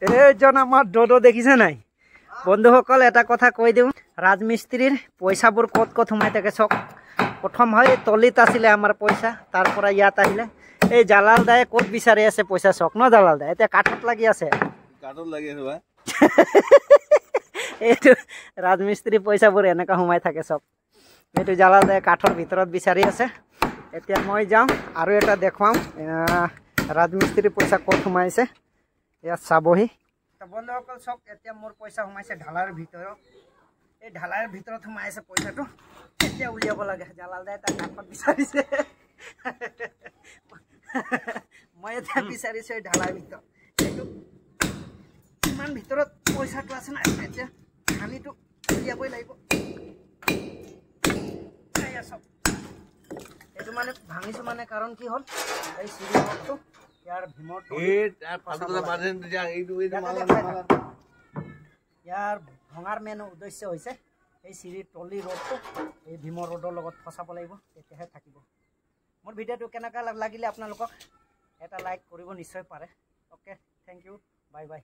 এইজন আমাৰ ডোডো দেখিছে নাই বন্ধুসকল এটা কথা কৈ দিওঁ ৰাজমিস্ত্ৰিৰ পয়সাবোৰ কত কত সোমাই থাকে চক প্ৰথম হয় তলিত আছিলে আমাৰ পয়সা তাৰপৰে ইয়াত আহিলে এই জালাল দায়ে কত বিচাৰি আছে পয়সা চক ন জালাল দা এতিয়া কাঠত লাগি আছে এইটো রাজমিস্ত্রি পয়সাবোৰ এনেকা সোমাই থাকে চক এইটো জালাল দায়ে কাঠৰ ভিতৰত বিচাৰি আছে এতিয়া মই যাওঁ আৰু এটা দেখুৱাম ৰাজমিস্ত্ৰি পয়সা কত সোমাইছে ইয়াত চাবহি বন্ধুসকল চক এতিয়া মোৰ পয়সা সোমাইছে ঢালাৰ ভিতৰত এই ঢালাৰ ভিতৰত সোমাইছে পয়সাটো এতিয়া উলিয়াব লাগে জালাল দায়ে তাৰ কাঠত বিচাৰিছে মই এতিয়া বিচাৰিছো এই ঢালাৰ ভিতৰত এইটো ইমান ভিতৰত পয়সাটো আছে না এতিয়া খালিটো উলিয়াবই লাগিব এইটো মানে ভাঙিছো মানে কাৰণ কি হ'ল এই চিৰিটো ইয়াৰ ভীমৰ ইয়াৰ ভঙাৰ মেইন উদ্দেশ্য হৈছে এই চিৰিৰ তলি ৰডটো এই ভীমৰ ৰডৰ লগত ফচাব লাগিব তেতিয়াহে থাকিব মোৰ ভিডিঅ'টো কেনেকুৱা লাগিলে আপোনালোকক এটা লাইক কৰিব নিশ্চয় পাৰে okay thank you bye by